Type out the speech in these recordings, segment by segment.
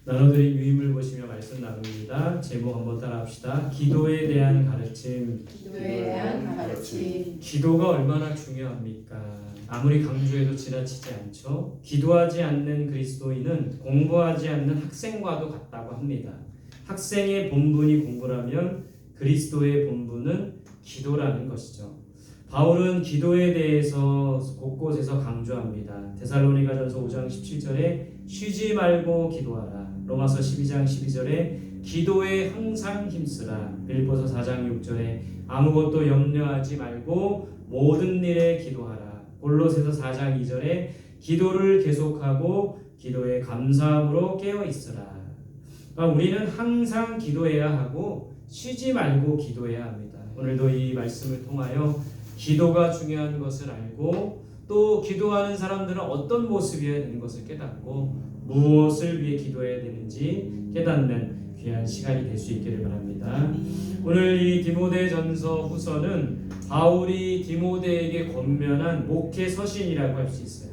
나눠드린 유인물 보시며 말씀 나눕니다. 제목 한번 따라합시다. 기도에 대한 가르침. 기도에 대한 가르침. 기도가 얼마나 중요합니까? 아무리 강조해도 지나치지 않죠. 기도하지 않는 그리스도인은 공부하지 않는 학생과도 같다고 합니다. 학생의 본분이 공부라면 그리스도의 본분은 기도라는 것이죠. 바울은 기도에 대해서 곳곳에서 강조합니다. 데살로니가전서 5장 17절에 쉬지 말고 기도하라. 로마서 12장 12절에 기도에 항상 힘쓰라. 빌립보서 4장 6절에 아무것도 염려하지 말고 모든 일에 기도하라. 골로새서 4장 2절에 기도를 계속하고 기도에 감사함으로 깨어 있으라. 그러니까 우리는 항상 기도해야 하고 쉬지 말고 기도해야 합니다. 오늘도 이 말씀을 통하여 기도가 중요한 것을 알고 또 기도하는 사람들은 어떤 모습이어야 되는 것을 깨닫고 무엇을 위해 기도해야 되는지 깨닫는 귀한 시간이 될 수 있기를 바랍니다. 오늘 이 디모데전서 후서는 바울이 디모데에게 권면한 목회 서신이라고 할 수 있어요.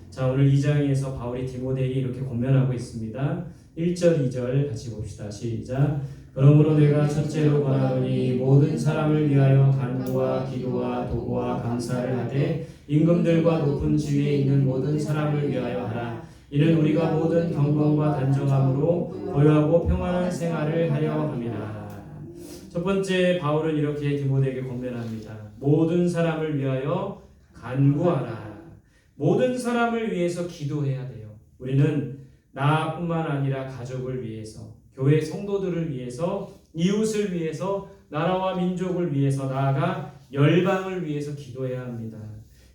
자, 오늘 2장에서 바울이 디모데에게 이렇게 권면하고 있습니다. 1절 2절 같이 봅시다. 시작. 그러므로 내가 첫째로 권하노니 모든 사람을 위하여 간구와 기도와 도구와 감사를 하되 임금들과 높은 지위에 있는 모든 사람을 위하여 하라. 이는 우리가 모든 경건과 단정함으로 고요하고 평안한 생활을 하려 함이라. 첫 번째 바울은 이렇게 디모데에게 권면합니다. 모든 사람을 위하여 간구하라. 모든 사람을 위해서 기도해야 돼요. 우리는 나뿐만 아니라 가족을 위해서, 교회 성도들을 위해서, 이웃을 위해서, 나라와 민족을 위해서, 나아가 열방을 위해서 기도해야 합니다.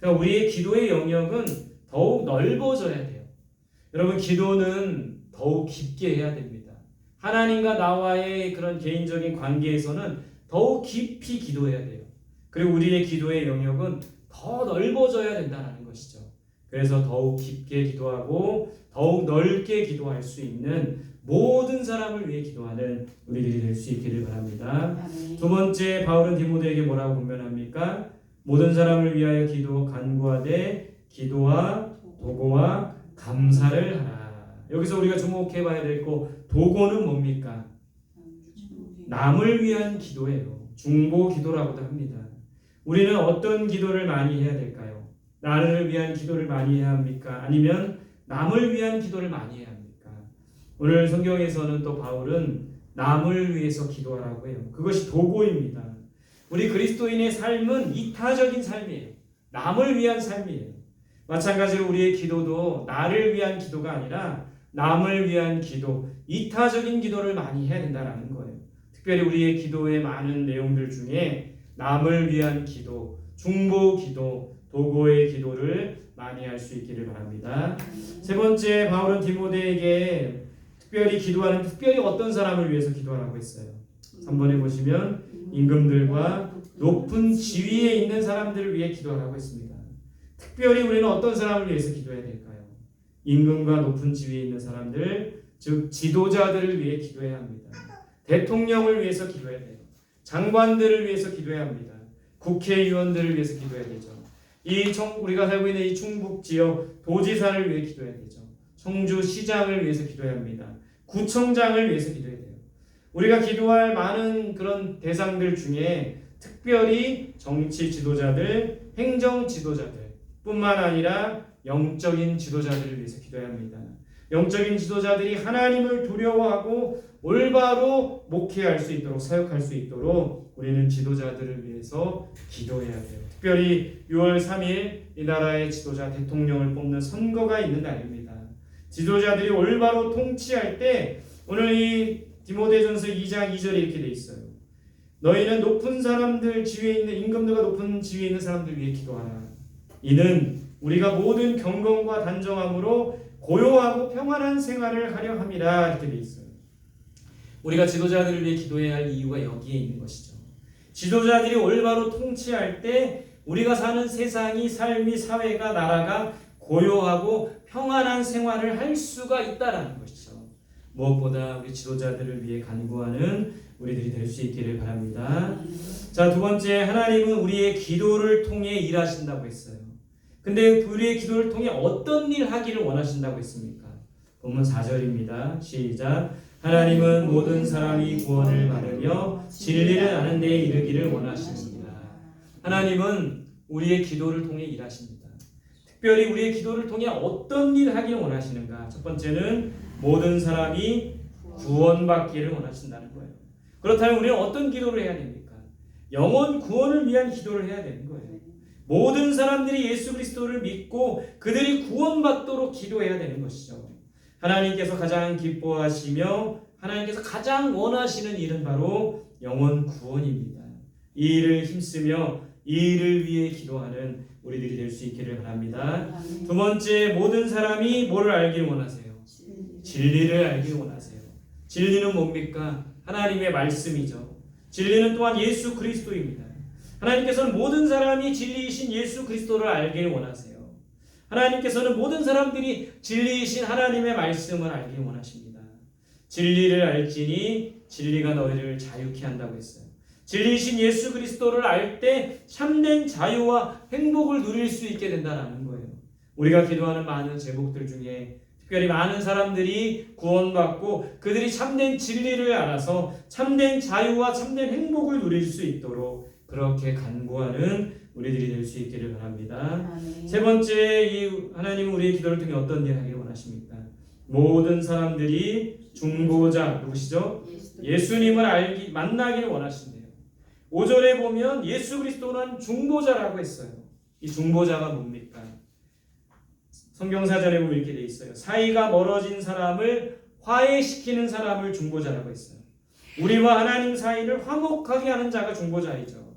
그러니까 우리의 기도의 영역은 더욱 넓어져야 돼요. 여러분, 기도는 더욱 깊게 해야 됩니다. 하나님과 나와의 그런 개인적인 관계에서는 더욱 깊이 기도해야 돼요. 그리고 우리의 기도의 영역은 더 넓어져야 된다는 것이죠. 그래서 더욱 깊게 기도하고 더욱 넓게 기도할 수 있는 모든 사람을 위해 기도하는 우리들이 될 수 있기를 바랍니다. 두 번째, 바울은 디모데에게 뭐라고 권면합니까? 모든 사람을 위하여 간구하되 기도와 도구와 감사를 하라. 여기서 우리가 주목해 봐야 될 거, 도구는 뭡니까? 남을 위한 기도예요. 중보 기도라고도 합니다. 우리는 어떤 기도를 많이 해야 될까요? 나를 위한 기도를 많이 해야 합니까? 아니면 남을 위한 기도를 많이 해야 합니까? 오늘 성경에서는 또 바울은 남을 위해서 기도하라고 해요. 그것이 도구입니다. 우리 그리스도인의 삶은 이타적인 삶이에요. 남을 위한 삶이에요. 마찬가지로 우리의 기도도 나를 위한 기도가 아니라 남을 위한 기도, 이타적인 기도를 많이 해야 된다는 거예요. 특별히 우리의 기도의 많은 내용들 중에 남을 위한 기도, 중보 기도, 도구의 기도를 많이 할 수 있기를 바랍니다. 세 번째, 바울은 디모데에게 특별히 어떤 사람을 위해서 기도하라고 했어요. 3번에 보시면 임금들과 높은 지위에 있는 사람들을 위해 기도하라고 했습니다. 특별히 우리는 어떤 사람을 위해서 기도해야 될까요? 임금과 높은 지위에 있는 사람들, 즉 지도자들을 위해 기도해야 합니다. 대통령을 위해서 기도해야 돼요. 장관들을 위해서 기도해야 합니다. 국회의원들을 위해서 기도해야 되죠. 우리가 살고 있는 이 충북 지역 도지사를 위해 기도해야 되죠. 청주시장을 위해서 기도해야 합니다. 구청장을 위해서 기도해야 돼요. 우리가 기도할 많은 그런 대상들 중에 특별히 정치 지도자들, 행정 지도자들 뿐만 아니라 영적인 지도자들을 위해서 기도해야 합니다. 영적인 지도자들이 하나님을 두려워하고 올바로 목회할 수 있도록, 사역할 수 있도록 우리는 지도자들을 위해서 기도해야 돼요. 특별히 6월 3일 이 나라의 지도자, 대통령을 뽑는 선거가 있는 날입니다. 지도자들이 올바로 통치할 때 오늘 이 디모데전서 2장 2절에 이렇게 돼 있어요. 너희는 높은 사람들 지위에 있는 임금들과 높은 지위에 있는 사람들 위해 기도하라. 이는 우리가 모든 경건과 단정함으로 고요하고 평안한 생활을 하려 함이라. 이렇게 돼 있어요. 우리가 지도자들을 위해 기도해야 할 이유가 여기에 있는 것이죠. 지도자들이 올바로 통치할 때 우리가 사는 세상이, 삶이, 사회가, 나라가 고요하고 평안한 생활을 할 수가 있다라는 것이죠. 무엇보다 우리 지도자들을 위해 간구하는 우리들이 될 수 있기를 바랍니다. 자, 두 번째, 하나님은 우리의 기도를 통해 일하신다고 했어요. 근데 우리의 기도를 통해 어떤 일 하기를 원하신다고 했습니까? 본문 4절입니다. 시작. 하나님은 모든 사람이 구원을 받으며 진리를 아는 데에 이르기를 원하십니다. 하나님은 우리의 기도를 통해 일하십니다. 특별히 우리의 기도를 통해 어떤 일을 하기를 원하시는가? 첫 번째는 모든 사람이 구원받기를 원하신다는 거예요. 그렇다면 우리는 어떤 기도를 해야 됩니까? 영혼 구원을 위한 기도를 해야 되는 거예요. 모든 사람들이 예수 그리스도를 믿고 그들이 구원받도록 기도해야 되는 것이죠. 하나님께서 가장 기뻐하시며 하나님께서 가장 원하시는 일은 바로 영혼 구원입니다. 이 일을 힘쓰며 이 일을 위해 기도하는 우리들이 될 수 있기를 바랍니다. 두 번째, 모든 사람이 뭐를 알길 원하세요? 진리를 알길 원하세요. 진리는 뭡니까? 하나님의 말씀이죠. 진리는 또한 예수 그리스도입니다. 하나님께서는 모든 사람이 진리이신 예수 그리스도를 알길 원하세요. 하나님께서는 모든 사람들이 진리이신 하나님의 말씀을 알길 원하십니다. 진리를 알지니 진리가 너희를 자유케 한다고 했어요. 진리이신 예수 그리스도를 알 때 참된 자유와 행복을 누릴 수 있게 된다는 거예요. 우리가 기도하는 많은 제목들 중에 특별히 많은 사람들이 구원받고 그들이 참된 진리를 알아서 참된 자유와 참된 행복을 누릴 수 있도록 그렇게 간구하는 우리들이 될 수 있기를 바랍니다. 세 번째, 이 하나님은 우리의 기도를 통해 어떤 일을 하기를 원하십니까? 모든 사람들이 중보자 누구시죠? 예수님을 만나기를 원하신대요. 5절에 보면 예수 그리스도는 중보자라고 했어요. 이 중보자가 뭡니까? 성경사전에 보면 이렇게 돼 있어요. 사이가 멀어진 사람을 화해시키는 사람을 중보자라고 했어요. 우리와 하나님 사이를 화목하게 하는 자가 중보자이죠.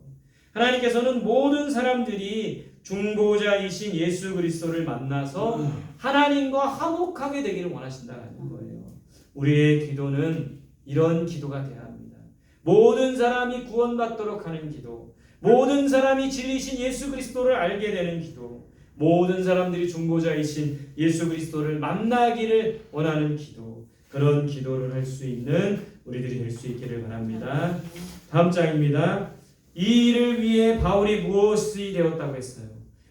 하나님께서는 모든 사람들이 중보자이신 예수 그리스도를 만나서 하나님과 화목하게 되기를 원하신다는 거예요. 우리의 기도는 이런 기도가 되어야 합니다. 모든 사람이 구원받도록 하는 기도, 모든 사람이 진리신 예수 그리스도를 알게 되는 기도, 모든 사람들이 중보자이신 예수 그리스도를 만나기를 원하는 기도, 그런 기도를 할 수 있는 우리들이 될 수 있기를 바랍니다. 다음 장입니다. 이 일을 위해 바울이 무엇이 되었다고 했어요?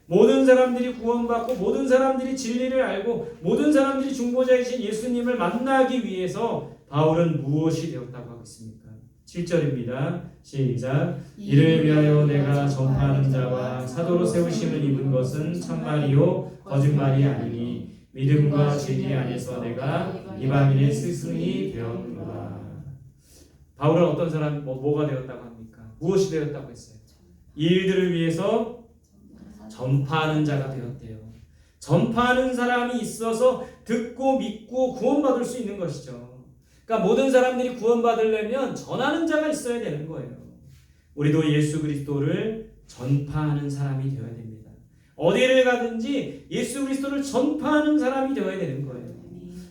모든 사람들이 구원받고 모든 사람들이 진리를 알고 모든 사람들이 중보자이신 예수님을 만나기 위해서 바울은 무엇이 되었다고 하겠습니까? 7절입니다. 시작. 이를 위하여 내가 전파하는 자와 사도로 세우심을 입은 것은 참말이요 거짓말이 아니니 믿음과 진리 안에서 내가 이방인의 스승이 되었노라. 바울은 어떤 사람, 뭐가 되었다고 합니까? 무엇이 되었다고 했어요? 이 일들을 위해서 전파하는 자가 되었대요. 전파하는 사람이 있어서 듣고 믿고 구원받을 수 있는 것이죠. 그러니까 모든 사람들이 구원받으려면 전하는 자가 있어야 되는 거예요. 우리도 예수 그리스도를 전파하는 사람이 되어야 됩니다. 어디를 가든지 예수 그리스도를 전파하는 사람이 되어야 되는 거예요.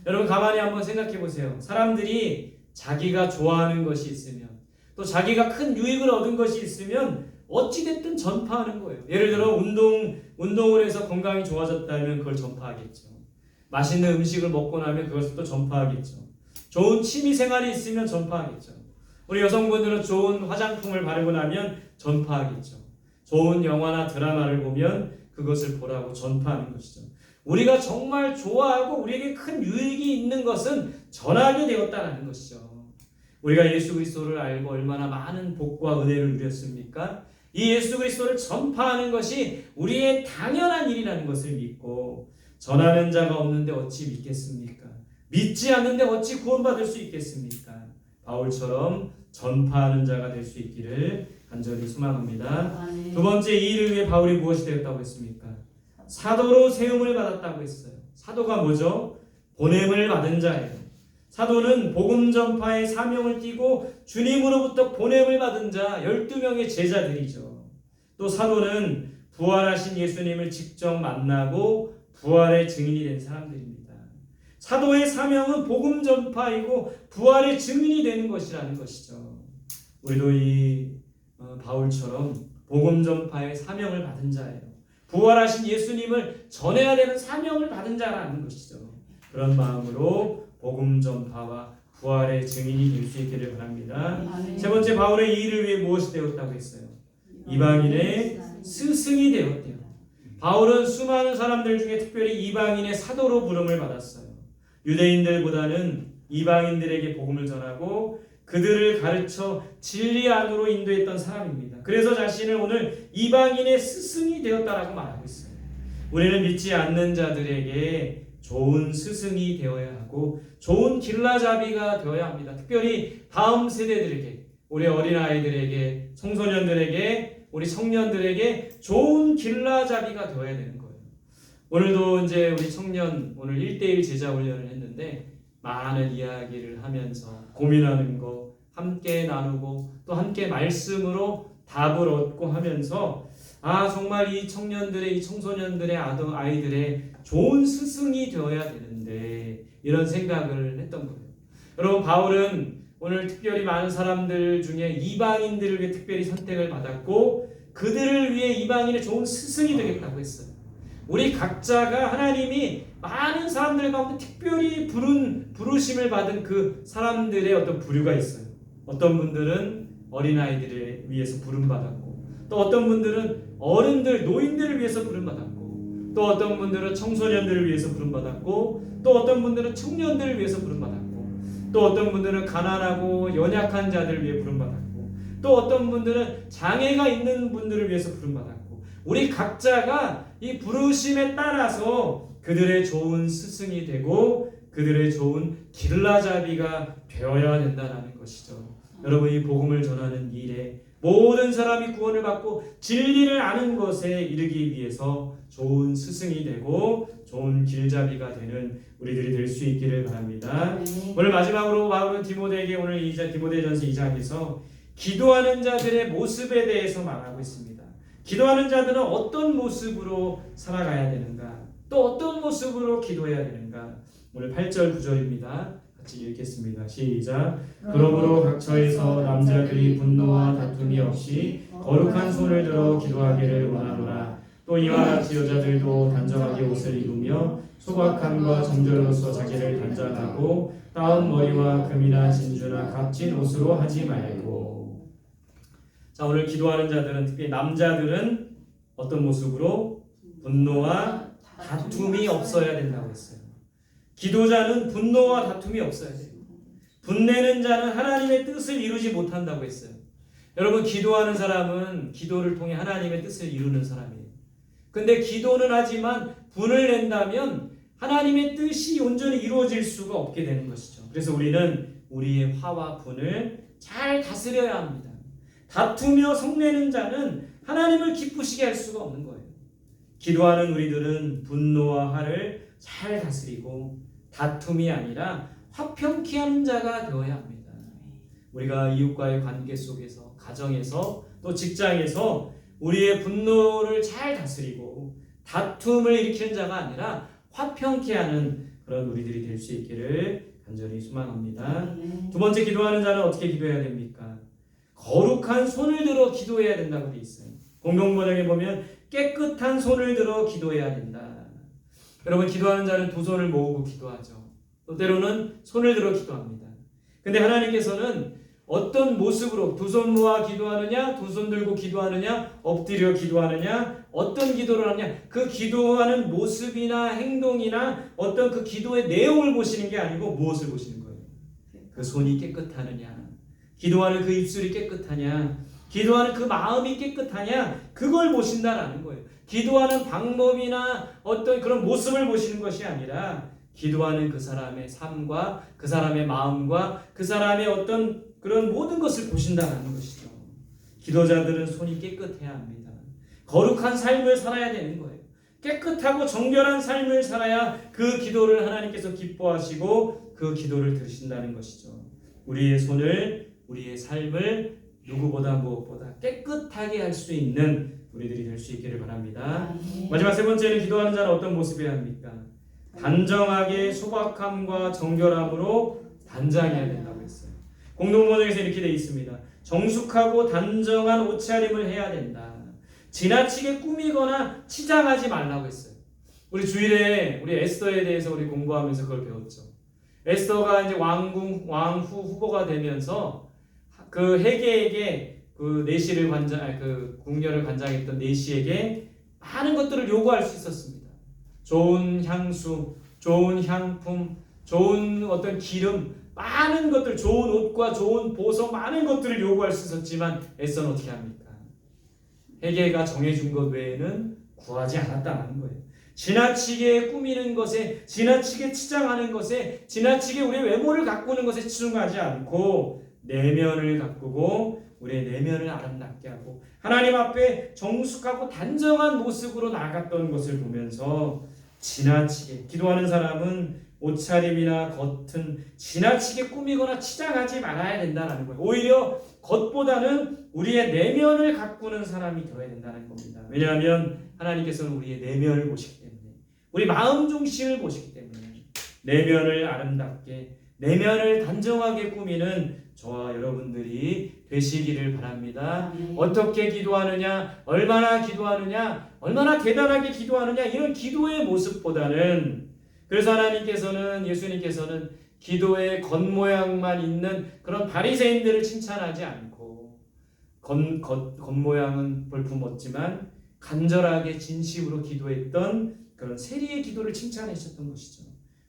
여러분 가만히 한번 생각해 보세요. 사람들이 자기가 좋아하는 것이 있으면 또 자기가 큰 유익을 얻은 것이 있으면 어찌됐든 전파하는 거예요. 예를 들어 운동을 해서 건강이 좋아졌다면 그걸 전파하겠죠. 맛있는 음식을 먹고 나면 그것을 또 전파하겠죠. 좋은 취미 생활이 있으면 전파하겠죠. 우리 여성분들은 좋은 화장품을 바르고 나면 전파하겠죠. 좋은 영화나 드라마를 보면 그것을 보라고 전파하는 것이죠. 우리가 정말 좋아하고 우리에게 큰 유익이 있는 것은 전하게 되었다는 것이죠. 우리가 예수 그리스도를 알고 얼마나 많은 복과 은혜를 누렸습니까? 이 예수 그리스도를 전파하는 것이 우리의 당연한 일이라는 것을 믿고 전하는 자가 없는데 어찌 믿겠습니까? 믿지 않는데 어찌 구원받을 수 있겠습니까? 바울처럼 전파하는 자가 될 수 있기를 간절히 소망합니다. 두 번째, 이 일을 위해 바울이 무엇이 되었다고 했습니까? 사도로 세움을 받았다고 했어요. 사도가 뭐죠? 보냄을 받은 자예요. 사도는 복음 전파의 사명을 띠고 주님으로부터 보냄을 받은 자 12명의 제자들이죠. 또 사도는 부활하신 예수님을 직접 만나고 부활의 증인이 된 사람들입니다. 사도의 사명은 복음 전파이고 부활의 증인이 되는 것이라는 것이죠. 우리도 이 바울처럼 복음 전파의 사명을 받은 자예요. 부활하신 예수님을 전해야 되는 사명을 받은 자라는 것이죠. 그런 마음으로 복음 전파와 부활의 증인이 될 수 있기를 바랍니다. 세 번째, 바울의 이 일을 위해 무엇이 되었다고 했어요? 이방인의 스승이 되었대요. 바울은 수많은 사람들 중에 특별히 이방인의 사도로 부름을 받았어요. 유대인들보다는 이방인들에게 복음을 전하고 그들을 가르쳐 진리 안으로 인도했던 사람입니다. 그래서 자신을 오늘 이방인의 스승이 되었다라고 말하고 있어요. 우리는 믿지 않는 자들에게 좋은 스승이 되어야 하고 좋은 길라잡이가 되어야 합니다. 특별히 다음 세대들에게, 우리 어린아이들에게, 청소년들에게, 우리 청년들에게 좋은 길라잡이가 되어야 되는 거예요. 오늘도 이제 우리 청년 오늘 1대1 제자 훈련을 했는데 많은 이야기를 하면서 고민하는 거 함께 나누고 또 함께 말씀으로 답을 얻고 하면서 정말 이 청년들의 이 청소년들의 아이들의 좋은 스승이 되어야 되는데 이런 생각을 했던 거예요. 여러분 바울은 오늘 특별히 많은 사람들 중에 이방인들을 위해 특별히 선택을 받았고 그들을 위해 이방인의 좋은 스승이 되겠다고 했어요. 우리 각자가 하나님이 많은 사람들 가운데 특별히 부르심을 받은 그 사람들의 어떤 부류가 있어요. 어떤 분들은 어린아이들을 위해서 부름받았고 또 어떤 분들은 어른들, 노인들을 위해서 부름받았고 또 어떤 분들은 청소년들을 위해서 부름받았고 또 어떤 분들은 청년들을 위해서 부름받았고 또 어떤 분들은 가난하고 연약한 자들을 위해 부름받았고 또 어떤 분들은 장애가 있는 분들을 위해서 부름받았고 우리 각자가 이 부르심에 따라서 그들의 좋은 스승이 되고 그들의 좋은 길라잡이가 되어야 된다는 것이죠. 여러분 이 복음을 전하는 일에 모든 사람이 구원을 받고 진리를 아는 것에 이르기 위해서 좋은 스승이 되고 좋은 길잡이가 되는 우리들이 될 수 있기를 바랍니다. 오늘 마지막으로 바울은 디모데에게 오늘 디모데전서 2장에서 기도하는 자들의 모습에 대해서 말하고 있습니다. 기도하는 자들은 어떤 모습으로 살아가야 되는가? 또 어떤 모습으로 기도해야 되는가? 오늘 8절 9절입니다. 같이 읽겠습니다. 시작. 그러므로 각처에서 남자들이 분노와 다툼이 없이 거룩한 손을 들어 기도하기를 원하노라. 또 이와 같이 여자들도 단정하게 옷을 입으며 소박함과 정절로서 자기를 단장하고 따은 머리와 금이나 진주나 값진 옷으로 하지 말고. 자, 오늘 기도하는 자들은 특히 남자들은 어떤 모습으로 분노와 다툼이 없어야 된다고 했어요. 기도자는 분노와 다툼이 없어야 돼요. 분내는 자는 하나님의 뜻을 이루지 못한다고 했어요. 여러분 기도하는 사람은 기도를 통해 하나님의 뜻을 이루는 사람이에요. 근데 기도는 하지만 분을 낸다면 하나님의 뜻이 온전히 이루어질 수가 없게 되는 것이죠. 그래서 우리는 우리의 화와 분을 잘 다스려야 합니다. 다투며 성내는 자는 하나님을 기쁘시게 할 수가 없는 거예요. 기도하는 우리들은 분노와 화를 잘 다스리고 다툼이 아니라 화평케 하는 자가 되어야 합니다. 우리가 이웃과의 관계 속에서, 가정에서, 또 직장에서 우리의 분노를 잘 다스리고 다툼을 일으키는 자가 아니라 화평케 하는 그런 우리들이 될 수 있기를 간절히 소망합니다. 두 번째, 기도하는 자는 어떻게 기도해야 됩니까? 거룩한 손을 들어 기도해야 된다고 되어 있어요. 공동번역에 보면 깨끗한 손을 들어 기도해야 된다. 여러분 기도하는 자는 두 손을 모으고 기도하죠. 또 때로는 손을 들어 기도합니다. 근데 하나님께서는 어떤 모습으로 두 손 모아 기도하느냐, 두 손 들고 기도하느냐, 엎드려 기도하느냐, 어떤 기도를 하느냐, 그 기도하는 모습이나 행동이나 어떤 그 기도의 내용을 보시는 게 아니고 무엇을 보시는 거예요? 그 손이 깨끗하느냐, 기도하는 그 입술이 깨끗하냐, 기도하는 그 마음이 깨끗하냐, 그걸 보신다라는 거예요. 기도하는 방법이나 어떤 그런 모습을 보시는 것이 아니라 기도하는 그 사람의 삶과 그 사람의 마음과 그 사람의 어떤 그런 모든 것을 보신다는 것이죠. 기도자들은 손이 깨끗해야 합니다. 거룩한 삶을 살아야 되는 거예요. 깨끗하고 정결한 삶을 살아야 그 기도를 하나님께서 기뻐하시고 그 기도를 들으신다는 것이죠. 우리의 손을, 우리의 삶을 누구보다 무엇보다 깨끗하게 할 수 있는 우리들이 될 수 있기를 바랍니다. 마지막 세 번째는 기도하는 자는 어떤 모습이어야 합니까? 단정하게 소박함과 정결함으로 단장해야 된다고 했어요. 공동번역에서 이렇게 되어 있습니다. 정숙하고 단정한 옷차림을 해야 된다. 지나치게 꾸미거나 치장하지 말라고 했어요. 우리 주일에 우리 에스더에 대해서 우리 공부하면서 그걸 배웠죠. 에스더가 이제 왕후 후보가 되면서 그 헤게에게 그 내시를 그 궁녀를 관장했던 내시에게 많은 것들을 요구할 수 있었습니다. 좋은 향수, 좋은 향품, 좋은 어떤 기름, 많은 것들, 좋은 옷과 좋은 보석, 많은 것들을 요구할 수 있었지만 에서는 어떻게 합니까? 회개가 정해준 것 외에는 구하지 않았다는 거예요. 지나치게 꾸미는 것에, 지나치게 치장하는 것에, 지나치게 우리의 외모를 가꾸는 것에 치중하지 않고 내면을 가꾸고 우리의 내면을 아름답게 하고 하나님 앞에 정숙하고 단정한 모습으로 나아갔던 것을 보면서 지나치게 기도하는 사람은 옷차림이나 겉은 지나치게 꾸미거나 치장하지 말아야 된다는 거예요. 오히려 겉보다는 우리의 내면을 가꾸는 사람이 되어야 된다는 겁니다. 왜냐하면 하나님께서는 우리의 내면을 보시기 때문에, 우리 마음 중심을 보시기 때문에 내면을 아름답게, 내면을 단정하게 꾸미는 저와 여러분들이 되시기를 바랍니다. 어떻게 기도하느냐, 얼마나 기도하느냐, 얼마나 대단하게 기도하느냐, 이런 기도의 모습보다는, 그래서 하나님께서는, 예수님께서는 기도의 겉모양만 있는 그런 바리새인들을 칭찬하지 않고 겉모양은 볼품없지만 간절하게 진심으로 기도했던 그런 세리의 기도를 칭찬하셨던 것이죠.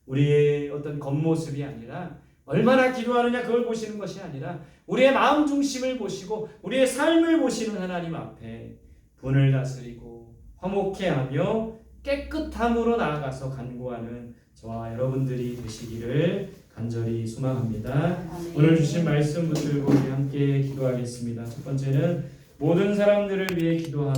우리의 어떤 겉모습이 아니라, 얼마나 기도하느냐 그걸 보시는 것이 아니라 우리의 마음 중심을 보시고 우리의 삶을 보시는 하나님 앞에 분을 다스리고 화목해하며 깨끗함으로 나아가서 간구하는 저와 여러분들이 되시기를 간절히 소망합니다. 오늘 주신 말씀 붙들고 우리 함께 기도하겠습니다. 첫 번째는 모든 사람들을 위해 기도하는